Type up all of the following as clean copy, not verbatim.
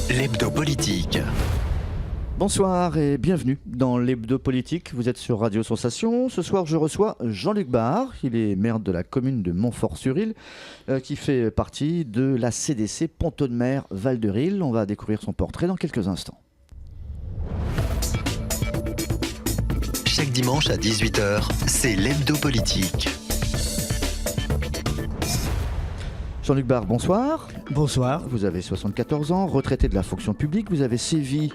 L'hebdo politique. Bonsoir et bienvenue dans l'hebdo politique. Vous êtes sur Radio Sensation. Ce soir, je reçois Jean-Luc Barre. Il est maire de la commune de Montfort-sur-Île, qui fait partie de la CDC Pont-de-Mer Val-de-Rille. On va découvrir son portrait dans quelques instants. Chaque dimanche à 18h, c'est l'hebdo politique. Jean-Luc Barre, bonsoir. Bonsoir. Vous avez 74 ans, retraité de la fonction publique. Vous avez sévi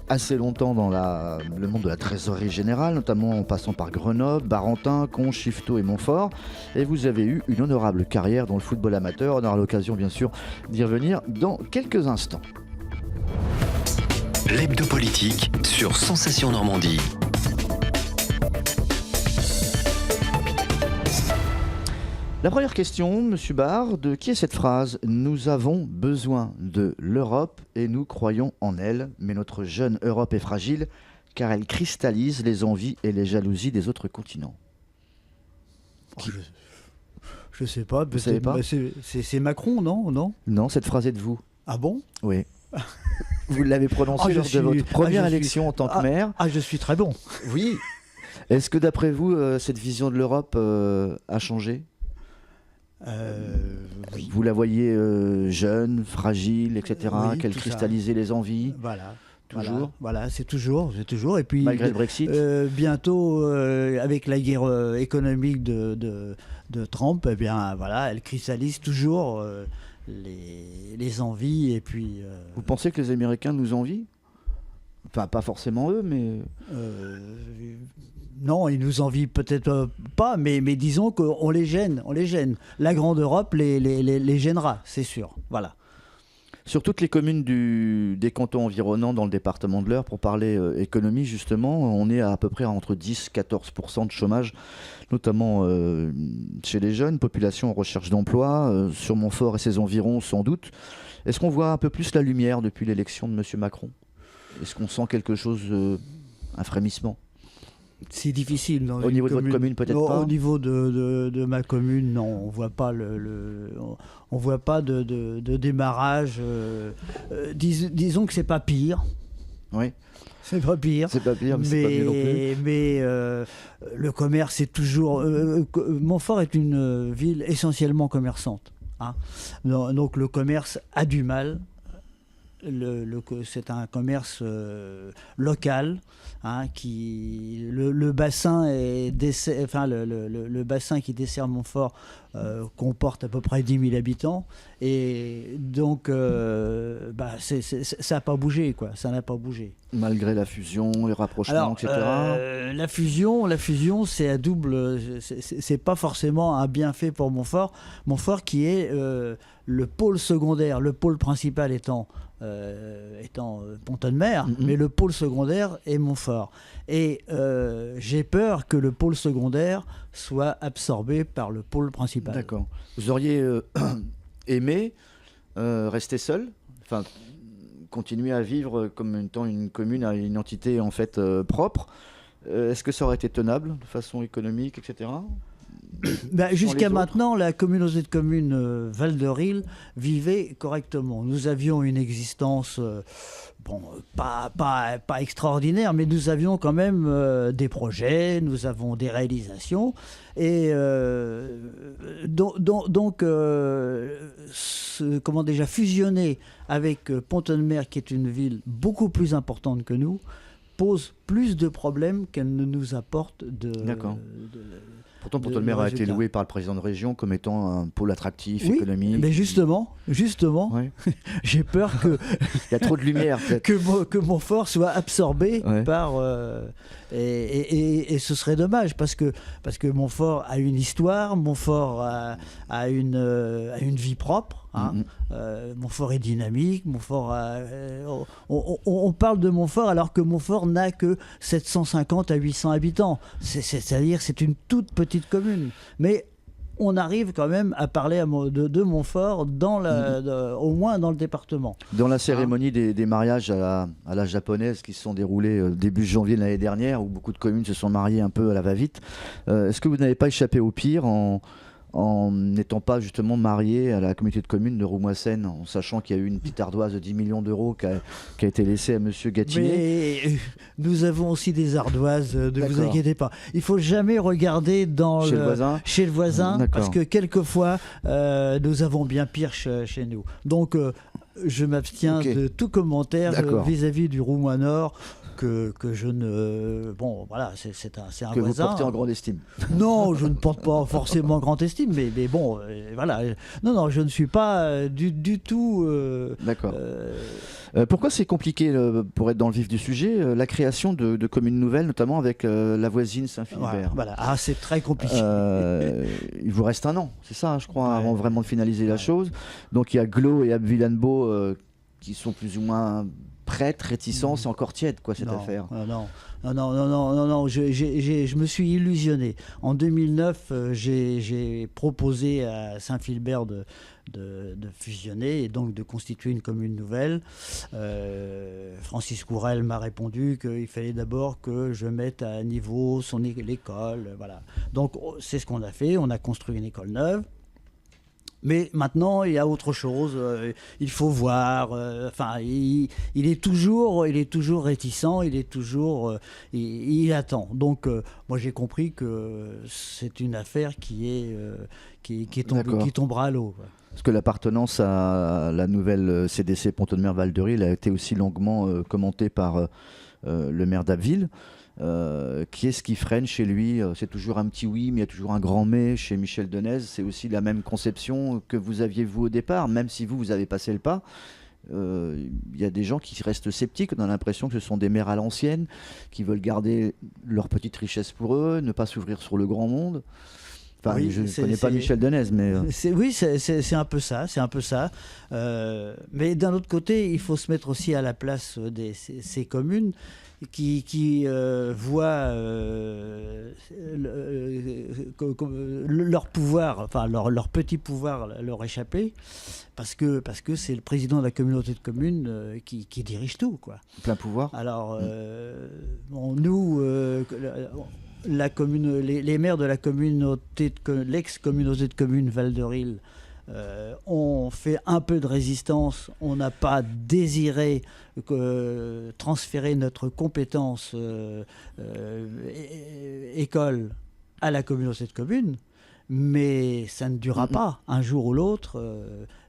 assez longtemps dans le monde de la trésorerie générale, notamment en passant par Grenoble, Barentin, Conches, Chifteau et Montfort. Et vous avez eu une honorable carrière dans le football amateur. On aura l'occasion, bien sûr, d'y revenir dans quelques instants. L'hebdo politique sur Sensation Normandie. La première question, Monsieur Barre, de qui est cette phrase ? Nous avons besoin de l'Europe et nous croyons en elle, mais notre jeune Europe est fragile car elle cristallise les envies et les jalousies des autres continents. Je sais pas, Vous savez pas ? c'est Macron, non? Non, cette phrase est de vous. Ah bon? Oui. Vous l'avez prononcée lors de votre première élection en tant que maire. Ah, je suis très bon. Oui. Est-ce que d'après vous, cette vision de l'Europe a changé ? Oui. Vous la voyez jeune, fragile, etc., Oui, qu'elle tout cristallisait les envies, Voilà. toujours. Voilà, c'est toujours. Et puis Malgré le Brexit. bientôt, avec la guerre économique de Trump, eh bien voilà, elle cristallise toujours les envies et puis. Vous pensez que les Américains nous envient ? Enfin, pas forcément eux, mais... Non, ils nous envient peut-être pas, mais disons qu'on les gêne. La grande Europe les gênera, c'est sûr. Voilà. Sur toutes les communes des cantons environnants dans le département de l'Eure, pour parler économie justement, on est à peu près entre 10 et 14% de chômage, notamment chez les jeunes, population en recherche d'emploi, sur Montfort et ses environs sans doute. Est-ce qu'on voit un peu plus la lumière depuis l'élection de M. Macron ? Est-ce qu'on sent quelque chose, un frémissement ? C'est difficile. Au niveau de votre commune, peut-être pas ? Au niveau de ma commune, non. On voit pas on voit pas de démarrage. Disons que c'est pas pire. Oui. C'est pas pire. C'est pas pire, mais c'est pas mieux non plus. Mais le commerce, c'est toujours... Montfort est une ville essentiellement commerçante. Hein. Donc le commerce a du mal. C'est un commerce local, hein, le bassin le bassin qui dessert Montfort comporte à peu près 10 000 habitants et donc ça n'a pas bougé, quoi. Ça n'a pas bougé. Malgré la fusion, les rapprochements, etc. La fusion, c'est à double. C'est pas forcément un bienfait pour Montfort. Montfort qui est le pôle secondaire, le pôle principal étant Pont-de-Mer, mais le pôle secondaire est Montfort. Et j'ai peur que le pôle secondaire soit absorbé par le pôle principal. D'accord. Vous auriez aimé rester seul, enfin continuer à vivre comme étant une commune à une entité en fait propre. Est-ce que ça aurait été tenable de façon économique, etc. Jusqu'à maintenant, la communauté de communes Val-de-Rille vivait correctement. Nous avions une existence, pas extraordinaire, mais nous avions quand même des projets, nous avons des réalisations. Et fusionner avec Pont-de-Mer, qui est une ville beaucoup plus importante que nous, pose plus de problèmes qu'elle ne nous apporte de... D'accord. Pourtant, Pont-de-Mer a été loué par le président de région comme étant un pôle attractif, économique. Mais justement, ouais. J'ai peur que... Il y a trop de lumière, peut-être. que Montfort soit absorbé par... Et ce serait dommage, parce que Montfort a une histoire, Montfort a une vie propre. Hein. Montfort est dynamique, Montfort on parle de Montfort alors que Montfort n'a que 750 à 800 habitants. C'est-à-dire c'est une toute petite commune. Mais on arrive quand même à parler de Montfort au moins dans le département. Dans la cérémonie des mariages à la japonaise qui se sont déroulés début janvier de l'année dernière, où beaucoup de communes se sont mariées un peu à la va-vite, est-ce que vous n'avez pas échappé au pire en en n'étant pas justement marié à la communauté de communes de Roumoissène, en sachant qu'il y a eu une petite ardoise de 10 millions d'euros qui a été laissée à monsieur Gatinet. Mais nous avons aussi des ardoises, ne vous D'accord. inquiétez pas. Il faut jamais regarder chez le voisin, parce que quelquefois, nous avons bien pire chez nous. Donc, je m'abstiens de tout commentaire vis-à-vis du Roumois Nord. Que je ne... Bon, voilà, c'est un voisin. Que vous portez en grande estime. Non, je ne porte pas forcément grande estime, mais bon, voilà. Non, je ne suis pas du tout... D'accord. Pourquoi c'est compliqué, pour être dans le vif du sujet, la création de communes nouvelles, notamment avec la voisine Saint-Philibert? Voilà. Ah, c'est très compliqué. Il vous reste un an, c'est ça, je crois, avant vraiment de finaliser la chose. Donc il y a Glo et Abvillanbeau qui sont plus ou moins... prête, réticent, c'est encore tiède cette affaire. Non, je me suis illusionné. En 2009, j'ai proposé à Saint-Philbert de fusionner et donc de constituer une commune nouvelle. Francis Courel m'a répondu qu'il fallait d'abord que je mette à niveau l'école. Voilà. Donc c'est ce qu'on a fait, on a construit une école neuve. Mais maintenant, il y a autre chose. Il faut voir. Enfin, il est toujours réticent. Il attend. Donc, moi, j'ai compris que c'est une affaire qui tombera à l'eau. Parce que l'appartenance à la nouvelle CDC Pont-de-Mer-Val-de-Ril a été aussi longuement commentée par le maire d'Abbeville. Qui est-ce qui freine chez lui? C'est toujours un petit oui, mais il y a toujours un grand mais. Chez Michel Denez, c'est aussi la même conception que vous aviez vous au départ, même si vous avez passé le pas. Il y a des gens qui restent sceptiques. On a l'impression que ce sont des maires à l'ancienne, qui veulent garder leur petite richesse pour eux, ne pas s'ouvrir sur le grand monde. Enfin, oui, je ne connais pas Michel Denez, mais... Oui, c'est un peu ça, mais d'un autre côté, il faut se mettre aussi à la place de ces communes qui voient leur pouvoir, enfin leur petit pouvoir leur échapper, parce que c'est le président de la communauté de communes qui dirige tout, quoi. Plein pouvoir. Alors, nous... les maires de la communauté, l'ex-communauté de communes Val-de-Ril, ont fait un peu de résistance. On n'a pas désiré transférer notre compétence école à la communauté de communes, mais ça ne durera pas. Un jour ou l'autre,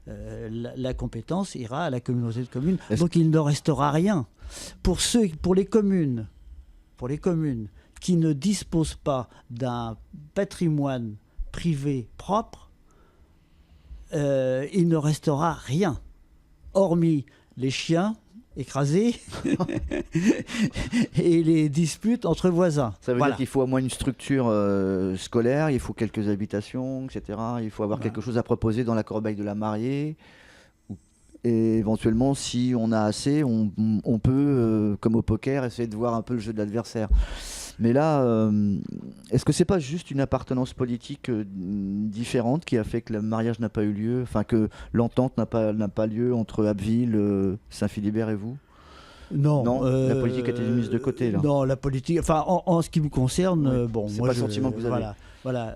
la compétence ira à la communauté de communes. Donc il ne restera rien. Pour les communes qui ne disposent pas d'un patrimoine privé propre, il ne restera rien, hormis les chiens écrasés et les disputes entre voisins. Ça veut dire qu'il faut au moins une structure scolaire, il faut quelques habitations, etc. Il faut avoir quelque chose à proposer dans la corbeille de la mariée. Et éventuellement, si on a assez, on peut, comme au poker, essayer de voir un peu le jeu de l'adversaire. Mais là, est-ce que c'est pas juste une appartenance politique différente qui a fait que le mariage n'a pas eu lieu, enfin que l'entente n'a pas lieu entre Abbeville, Saint-Philibert et vous? Non, la politique a été mise de côté là. Non, la politique, enfin en ce qui me concerne, c'est pas le sentiment que vous avez. Voilà,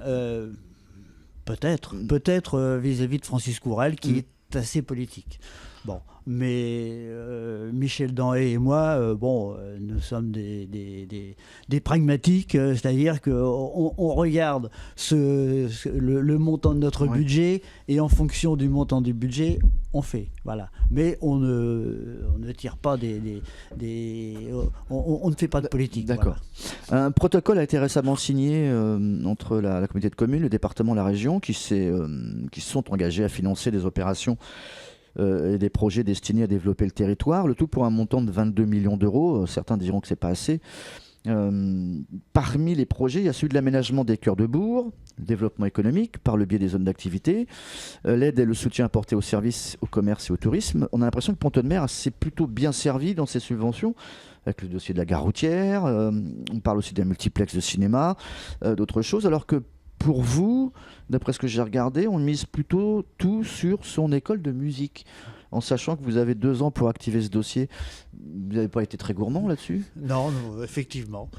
peut-être vis-à-vis de Francis Courel qui est assez politique. Bon, mais Michel Denez et moi, nous sommes des pragmatiques, c'est-à-dire qu'on regarde le montant de notre budget et en fonction du montant du budget, on fait. Voilà. Mais on ne tire pas on ne fait pas de politique. D'accord. Voilà. Un protocole a été récemment signé entre la communauté de communes, le département, la région, qui se sont engagés à financer des opérations et des projets destinés à développer le territoire, le tout pour un montant de 22 millions d'euros. Certains diront que c'est pas assez. Parmi les projets, il y a celui de l'aménagement des cœurs de bourg, le développement économique par le biais des zones d'activité, l'aide et le soutien apporté aux services, au commerce et au tourisme. On a l'impression que Pont-de-Mer s'est plutôt bien servi dans ses subventions, avec le dossier de la gare routière. On parle aussi d'un multiplex de cinéma, d'autres choses, alors que pour vous, d'après ce que j'ai regardé, on mise plutôt tout sur son école de musique. en sachant que vous avez 2 ans pour activer ce dossier. Vous n'avez pas été très gourmand là-dessus ? Non, effectivement.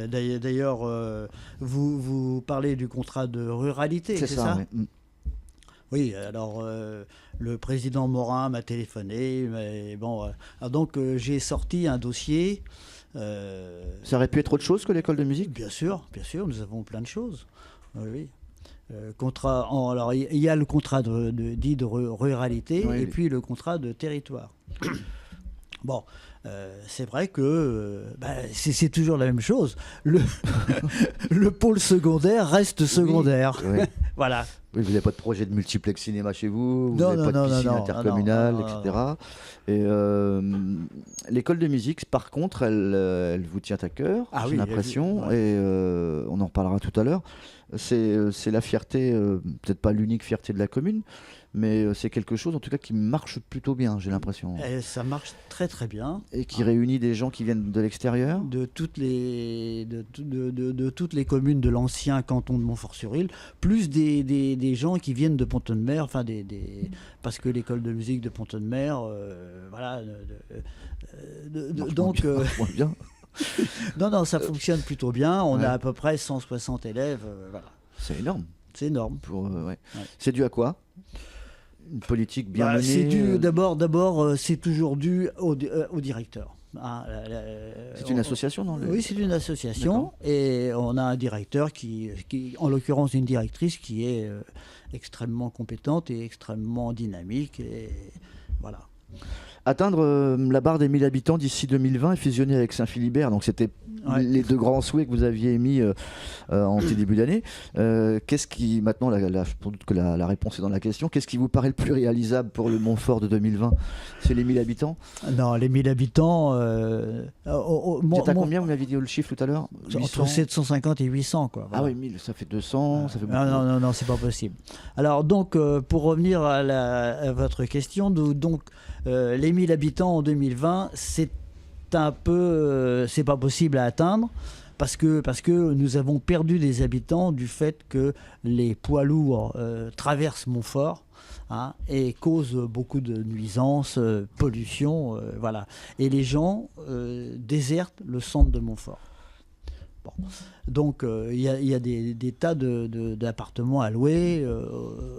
D'ailleurs, vous parlez du contrat de ruralité, c'est ça ? Oui, alors le président Morin m'a téléphoné, mais bon, donc j'ai sorti un dossier. Ça aurait pu être autre chose que l'école de musique ? Bien sûr, nous avons plein de choses. Oui. Alors il y a le contrat dit de ruralité, oui, et puis le contrat de territoire. Bon, c'est vrai que c'est toujours la même chose. Le pôle secondaire reste secodaire. Oui. Voilà. Oui, vous n'avez pas de projet de multiplex cinéma chez vous, vous n'avez pas de piscine intercommunale, etc. Et l'école de musique, par contre, elle vous tient à cœur, j'ai l'impression, et on en reparlera tout à l'heure. C'est la fierté, peut-être pas l'unique fierté de la commune, mais c'est quelque chose en tout cas qui marche plutôt bien, j'ai l'impression. Et ça marche très très bien. Et qui réunit des gens qui viennent de l'extérieur ? De toutes les communes de l'ancien canton de Montfort-sur-Île, plus des gens qui viennent de Pont-de-Mer, enfin parce que l'école de musique de Pont-de-Mer, voilà. Donc. Bien. Non, ça fonctionne plutôt bien. On a à peu près 160 élèves. Voilà. C'est énorme. C'est énorme. C'est dû à quoi ? Une politique bien menée. C'est dû d'abord, c'est toujours dû au directeur. C'est une association, non ? Oui, c'est une association. Et on a un directeur qui, en l'occurrence, une directrice qui est extrêmement compétente et extrêmement dynamique. Et voilà. Atteindre la barre des 1000 habitants d'ici 2020 et fusionner avec Saint-Philibert, donc c'était les 2 grands souhaits que vous aviez émis en début d'année. Qu'est-ce qui, maintenant, pour doute que la réponse est dans la question, qu'est-ce qui vous paraît le plus réalisable pour le Montfort de 2020 ? C'est les 1000 habitants ? Non, les 1000 habitants... Vous combien, vous m'aviez dit le chiffre tout à l'heure ? Entre 750 et 800, quoi. Voilà. Ah oui, 1000, ça fait 200, ça fait beaucoup. Non, c'est pas possible. Alors, donc, pour revenir à votre question, donc, les 1000 habitants en 2020, c'est un peu... c'est pas possible à atteindre parce que nous avons perdu des habitants du fait que les poids lourds traversent Montfort et causent beaucoup de nuisances, pollution, voilà. Et les gens désertent le centre de Montfort. Bon. Donc il y a des tas d'appartements à louer,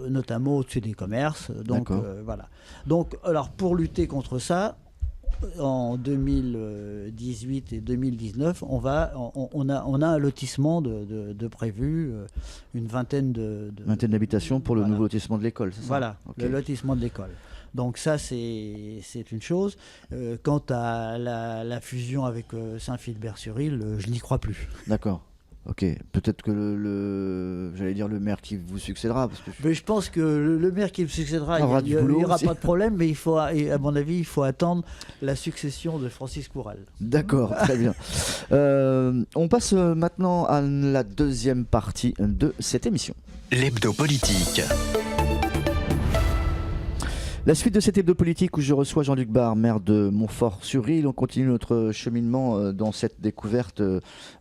notamment au-dessus des commerces. Donc voilà. Donc alors pour lutter contre ça, en 2018 et 2019, on a un lotissement de prévu, une vingtaine d'habitations pour le nouveau lotissement de l'école, c'est ça ? Voilà, le lotissement de l'école. Donc ça, c'est une chose. Quant à la fusion avec Saint-Philbert-sur-Île, je n'y crois plus. D'accord. Ok, peut-être que j'allais dire le maire qui vous succédera. Parce que mais je pense que le maire qui me succédera, il n'y aura pas de problème, mais à mon avis, il faut attendre la succession de Francis Coural. D'accord, très bien. On passe maintenant à la deuxième partie de cette émission. L'hebdo politique. La suite de cet hebdo politique où je reçois Jean-Luc Barre, maire de Montfort-sur-Île. On continue notre cheminement dans cette découverte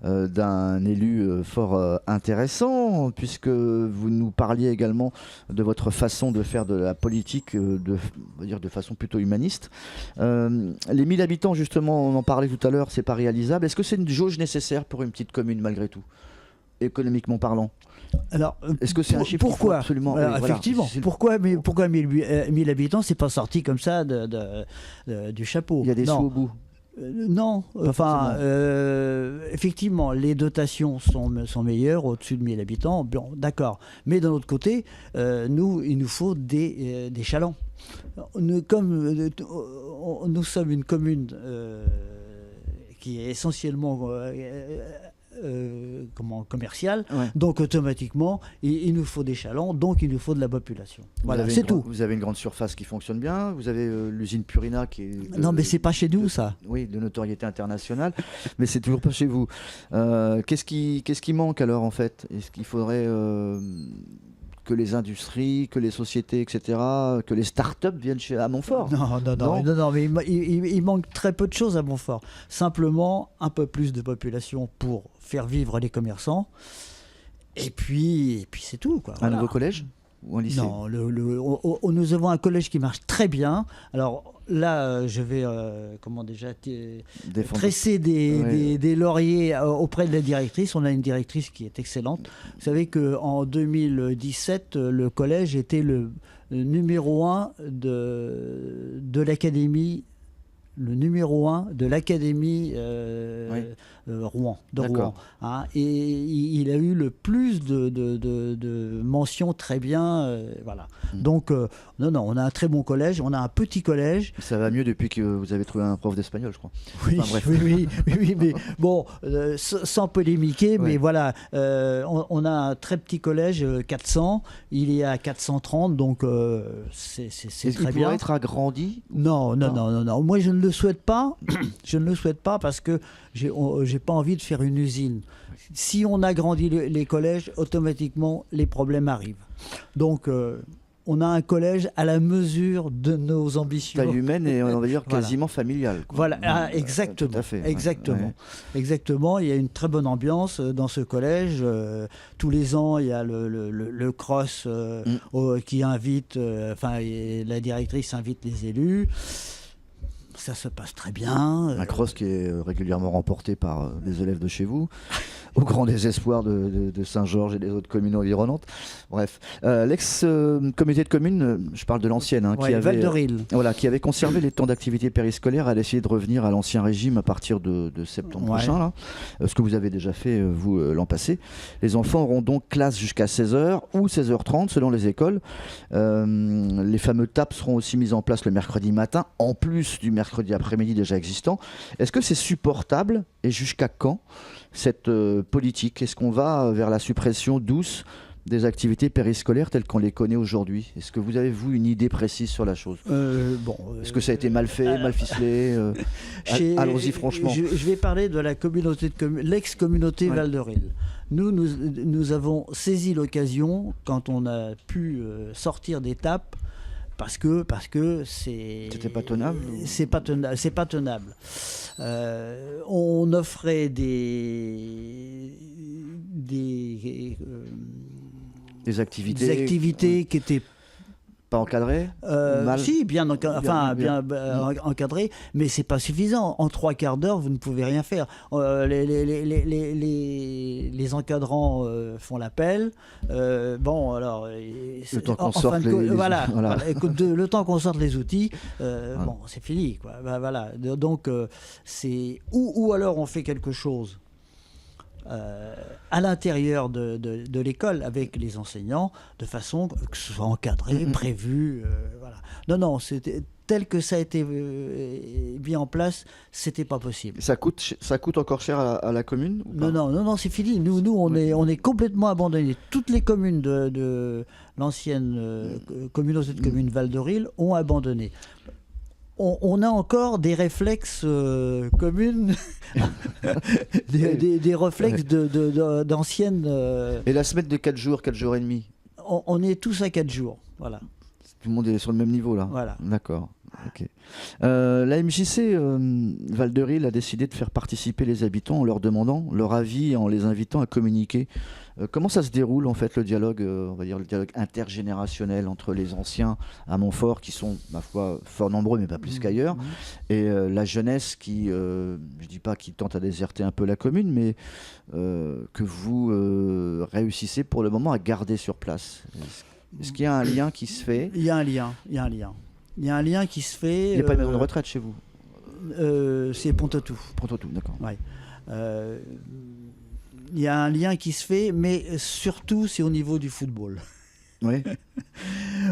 d'un élu fort intéressant, puisque vous nous parliez également de votre façon de faire de la politique, on va dire de façon plutôt humaniste. Les 1000 habitants, justement, on en parlait tout à l'heure, c'est pas réalisable. Est-ce que c'est une jauge nécessaire pour une petite commune malgré tout, économiquement parlant ? Alors, est-ce que c'est un chiffre pourquoi absolument effectivement, pourquoi 1000 habitants, c'est pas sorti comme ça du chapeau. Il y a des sous au bout. Non, enfin, effectivement, les dotations sont meilleures au-dessus de 1000 habitants, bon, d'accord. Mais d'un autre côté, il nous faut des chalands. Nous sommes une commune qui est essentiellement commercial, donc automatiquement il nous faut des chalands, donc il nous faut de la population. Voilà, c'est tout. Vous avez une grande surface qui fonctionne bien, vous avez l'usine Purina qui est... Non mais c'est pas chez nous ça. Oui, de notoriété internationale, mais c'est toujours pas chez vous. Qu'est-ce qui manque alors en fait ? Est-ce qu'il faudrait que les industries, que les sociétés, etc., que les start-up viennent à Montfort ? Non, mais il manque très peu de choses à Montfort. Simplement un peu plus de population pour faire vivre les commerçants. Et puis c'est tout, quoi. Un nouveau collège ? ou un lycée? Non, nous avons un collège qui marche très bien. Alors là, je vais tresser des lauriers auprès de la directrice. On a une directrice qui est excellente. Vous savez qu'en 2017, le collège était le numéro 1 de l'académie. Le numéro 1 de l'académie Rouen, hein, et il a eu le plus de mentions très bien. Voilà. Donc, non, on a un très bon collège, on a un petit collège. Ça va mieux depuis que vous avez trouvé un prof d'espagnol, je crois. Oui, enfin, bref. oui, mais bon, sans polémiquer, mais voilà, on a un très petit collège, 400, il est à 430, donc c'est très bien. Il pourrait être agrandi? Non. Moi, je ne le souhaite pas. Je ne le souhaite pas parce que j'ai pas envie de faire une usine. Si on agrandit les collèges, automatiquement, les problèmes arrivent. Donc, on a un collège à la mesure de nos ambitions. Taille humaine et on va dire quasiment familiale. Voilà, exactement. Tout à fait. Exactement. Il y a une très bonne ambiance dans ce collège. Tous les ans, il y a le cross qui invite, la directrice invite les élus. Ça se passe très bien. Un cross qui est régulièrement remporté par des élèves de chez vous, au grand désespoir de Saint-Georges et des autres communes environnantes. Bref, l'ex-communauté de communes, je parle de l'ancienne, qui avait conservé les temps d'activité périscolaire, a décidé de revenir à l'ancien régime à partir de septembre prochain, là, ce que vous avez déjà fait, vous, l'an passé. Les enfants auront donc classe jusqu'à 16h ou 16h30 selon les écoles. Les fameux TAP seront aussi mis en place le mercredi matin, en plus du mercredi après-midi déjà existant. Est-ce que c'est supportable et jusqu'à quand cette politique? Est-ce qu'on va vers la suppression douce des activités périscolaires telles qu'on les connaît aujourd'hui? Est-ce que vous avez, vous, une idée précise sur la chose? Est-ce que ça a été mal fait, mal ficelé? Allons-y franchement. Je vais parler de la communauté de l'ex-communauté Val de Ril. Nous avons saisi l'occasion, quand on a pu sortir des TAP, parce que c'était pas tenable. C'est pas tenable. On offrait des activités qui étaient pas encadrées, si, bien encadrées, mais c'est pas suffisant. En 3 quarts d'heure, vous ne pouvez rien faire. Les encadrants font l'appel. Le temps qu'on sorte le temps qu'on sorte les outils, c'est fini, quoi. Voilà. Donc c'est ou alors on fait quelque chose à l'intérieur de l'école avec les enseignants, de façon que ce soit encadré, prévu. Voilà. Non, c'était tel que ça a été mis en place, c'était pas possible. Ça coûte encore cher à la commune ou pas? Non, c'est fini. Nous, on est complètement abandonnés. Toutes les communes de l'ancienne communauté de communes Val de Ril ont abandonné. On a encore des réflexes communes, des réflexes d'anciennes... Et la semaine de 4 jours et demi? On est tous à 4 jours, voilà. Tout le monde est sur le même niveau, là? Voilà. D'accord. Okay. La MJC Val de Ril a décidé de faire participer les habitants en leur demandant leur avis, en les invitant à communiquer. Comment ça se déroule en fait le dialogue, on va dire le dialogue intergénérationnel entre les anciens à Montfort qui sont ma foi fort nombreux mais pas plus qu'ailleurs, et la jeunesse qui, je dis pas qui tente à déserter un peu la commune, mais que vous réussissez pour le moment à garder sur place. Est-ce qu'il y a un lien qui se fait? Il y a un lien qui se fait. Il n'y a pas de maison de retraite chez vous? C'est Pontotoux. Pontotoux, d'accord. Ouais. Il y a un lien qui se fait, mais surtout c'est au niveau du football. Oui.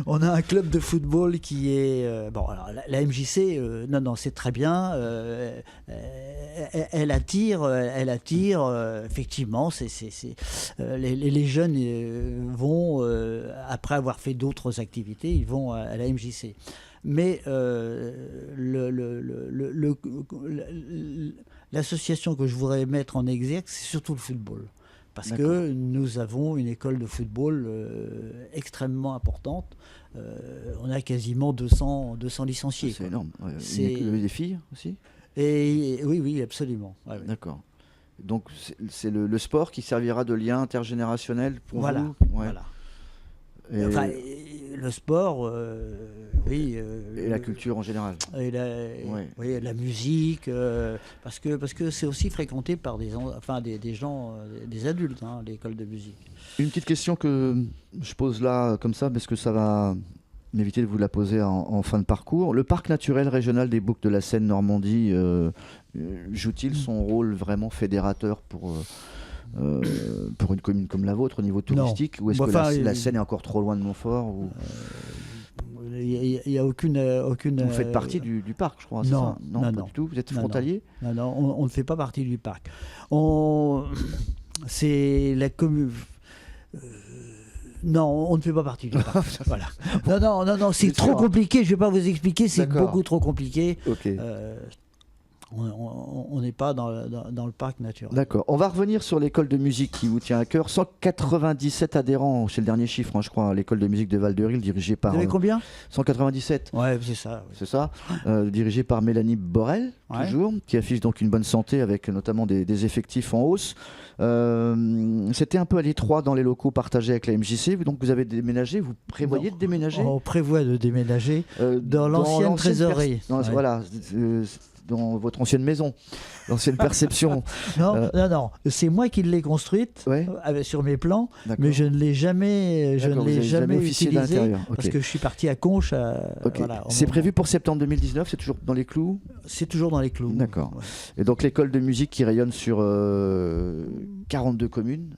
On a un club de football qui est... alors, la MJC, c'est très bien. Elle attire effectivement. Les jeunes vont, après avoir fait d'autres activités, ils vont à la MJC. Mais l'association que je voudrais mettre en exergue, c'est surtout le football. Parce que nous avons une école de football extrêmement importante. On a quasiment 200 licenciés. C'est énorme. Des filles aussi? Oui, absolument. Ouais. D'accord. Donc c'est le sport qui servira de lien intergénérationnel pour vous? Voilà. Enfin, le sport, oui. Et la culture en général. Et oui, la musique, parce que c'est aussi fréquenté par des gens, des adultes, hein, l'école de musique. Une petite question que je pose là, comme ça, parce que ça va m'éviter de vous la poser en fin de parcours. Le parc naturel régional des Boucles de la Seine Normandie joue-t-il son rôle vraiment fédérateur pour une commune comme la vôtre au niveau touristique, ou est-ce que la Seine est encore trop loin de Montfort Il n'y a aucune. Vous faites partie du parc, je crois. Non, non, pas du tout. Vous êtes frontalier ? Non, on ne fait pas partie du parc. C'est la commune. Non, on ne fait pas partie du parc. Voilà. Non, c'est trop compliqué. Je ne vais pas vous expliquer. C'est beaucoup trop compliqué. Okay. On n'est pas dans le parc naturel. D'accord. On va revenir sur l'école de musique qui vous tient à cœur. 197 adhérents, c'est le dernier chiffre, hein, je crois, à l'école de musique de Val-de-Ril, dirigée par... Vous avez combien ? 197. Ouais, c'est ça. Oui. C'est ça. Dirigée par Mélanie Borel, toujours, qui affiche donc une bonne santé avec notamment des effectifs en hausse. C'était un peu à l'étroit dans les locaux partagés avec la MJC. Donc vous avez déménagé, vous prévoyez de déménager ? On prévoit de déménager dans l'ancienne trésorerie. Voilà. Dans votre ancienne maison, l'ancienne perception. Non, c'est moi qui l'ai construite sur mes plans, mais je ne l'ai jamais, utilisée parce que je suis parti à Conches. Voilà, c'est prévu pour septembre 2019, c'est toujours dans les clous ? C'est toujours dans les clous. D'accord. Ouais. Et donc l'école de musique qui rayonne sur 42 communes.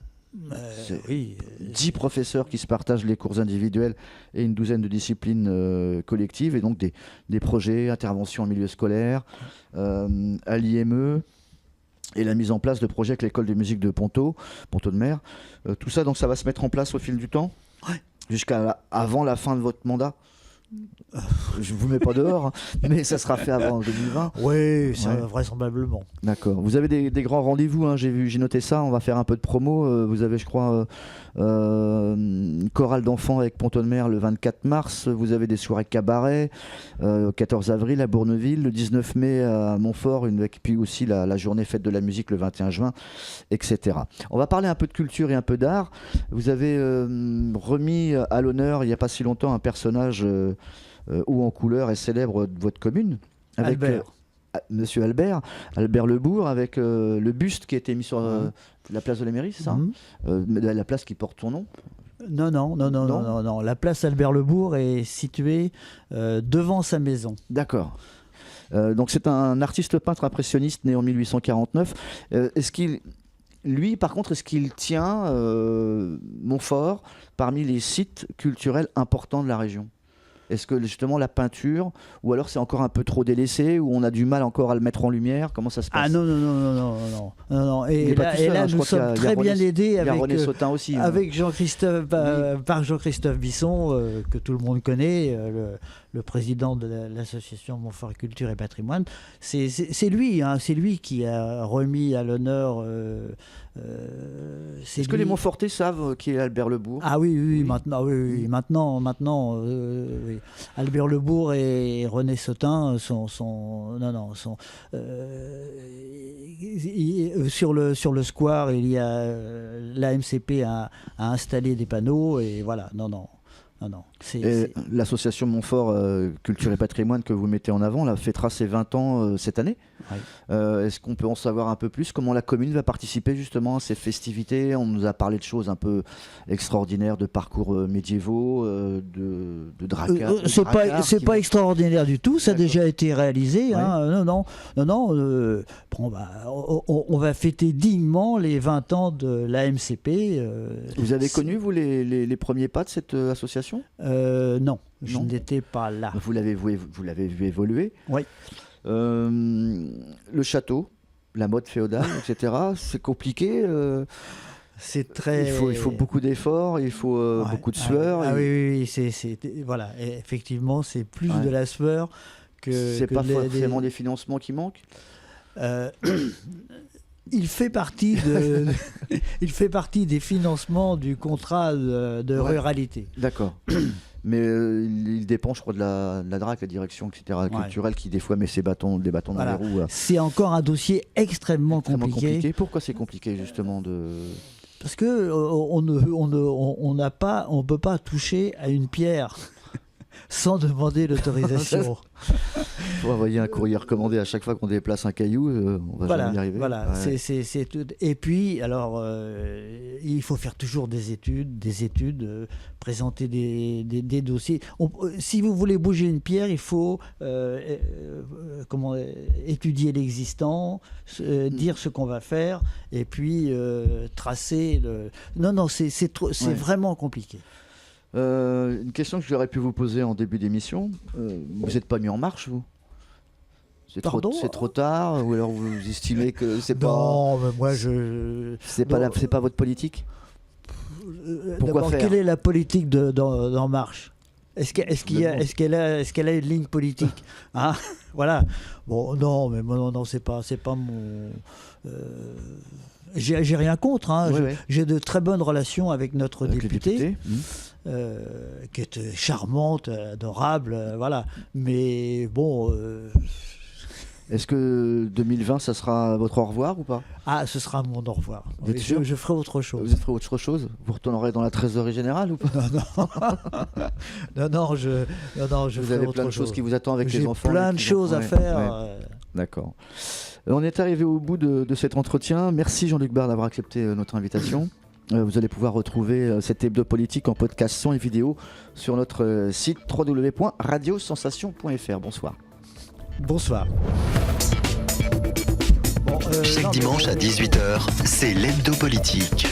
10 professeurs qui se partagent les cours individuels et une douzaine de disciplines collectives, et donc des projets, interventions en milieu scolaire, à l'IME, et la mise en place de projets avec l'école de musique de Ponto de Mer. Tout ça, donc ça va se mettre en place au fil du temps, jusqu'à avant la fin de votre mandat. Je ne vous mets pas dehors, mais ça sera fait avant 2020. Oui, vraisemblablement. D'accord. Vous avez des grands rendez-vous, hein, j'ai noté ça. On va faire un peu de promo. Vous avez, je crois, une chorale d'enfants avec Ponto de Mer le 24 mars. Vous avez des soirées cabaret, 14 avril à Bourneville, le 19 mai à Montfort, puis aussi la journée fête de la musique le 21 juin, etc. On va parler un peu de culture et un peu d'art. Vous avez remis à l'honneur, il n'y a pas si longtemps, un personnage haut en couleur et célèbre de votre commune, avec Monsieur Albert Lebourg, avec le buste qui a été mis sur la place de la mairie, c'est ça ? La place qui porte ton nom ? Non. La place Albert Lebourg est située devant sa maison. D'accord. Donc c'est un artiste peintre impressionniste né en 1849. Lui, par contre, est-ce qu'il tient Montfort parmi les sites culturels importants de la région ? Est-ce que justement la peinture, ou alors c'est encore un peu trop délaissé, ou on a du mal encore à le mettre en lumière ? Comment ça se passe ? Ah non. Et là, nous sommes très bien aidés avec René Sautin aussi, avec Jean-Christophe, par Jean-Christophe Bisson, que tout le monde connaît, le président de l'association Montfort Culture et Patrimoine. C'est lui qui a remis à l'honneur. Est-ce que les Montfortais savent qui est Albert Lebourg ? Ah oui. Maintenant. Albert Lebourg et René Sautin sont sur le square. Il y a la MCP a installé des panneaux, et voilà. Non. L'association Montfort Culture et Patrimoine que vous mettez en avant fêtera ses 20 ans cette année. Est-ce qu'on peut en savoir un peu plus ? Comment la commune va participer justement à ces festivités ? On nous a parlé de choses un peu extraordinaires, de parcours médiévaux, de dracars. C'est pas extraordinaire du tout, ça a déjà été réalisé. On va fêter dignement les 20 ans de la MCP. Vous avez connu, vous, les premiers pas de cette association ? Non, je n'étais pas là. Vous l'avez vu évoluer. Oui. Le château, la mode féodale, etc. C'est compliqué. C'est très. Il faut beaucoup d'efforts, il faut beaucoup de sueur. Oui, voilà. Et effectivement, c'est plus de la sueur que. C'est pas forcément des financements qui manquent. Il fait partie des financements du contrat de ruralité. D'accord. Mais il dépend, je crois, de la DRAC, la direction, etc., culturelle, qui des fois met des bâtons dans les roues. C'est encore un dossier extrêmement compliqué. Pourquoi c'est compliqué, justement Parce que on ne peut pas toucher à une pierre sans demander l'autorisation. Il faut envoyer un courrier recommandé à chaque fois qu'on déplace un caillou, on va jamais y arriver. Voilà, ouais. c'est tout. Et puis, alors, il faut faire toujours des études, présenter des dossiers. Si vous voulez bouger une pierre, il faut étudier l'existant, dire ce qu'on va faire, et puis tracer le... Non, c'est vraiment compliqué. Une question que j'aurais pu vous poser en début d'émission. Vous n'êtes pas mis en marche, vous ? C'est trop tard, ou alors vous estimez que c'est pas... Non, mais moi c'est pas votre politique ? Pourquoi faire ? Quelle est la politique d'En Marche ? Est-ce qu'elle a une ligne politique, hein? Voilà. Bon, non, mais non, c'est pas mon... J'ai rien contre, hein. J'ai de très bonnes relations avec notre députée. Qui est charmante, adorable, voilà. Mais bon... Est-ce que 2020, ça sera votre au revoir ou pas ? Ah, ce sera mon au revoir. Je ferai autre chose. Vous ferez autre chose ? Vous retournerez dans la trésorerie générale ou pas ? Non, je vous avez plein de choses qui vous attendent avec les enfants. J'ai plein de choses à faire. D'accord. On est arrivé au bout de cet entretien. Merci Jean-Luc Barre d'avoir accepté notre invitation. Vous allez pouvoir retrouver cet hebdo politique en podcast son et vidéo sur notre site www.radiosensation.fr. Bonsoir. Bonsoir. Chaque dimanche à 18h, c'est l'hebdo politique.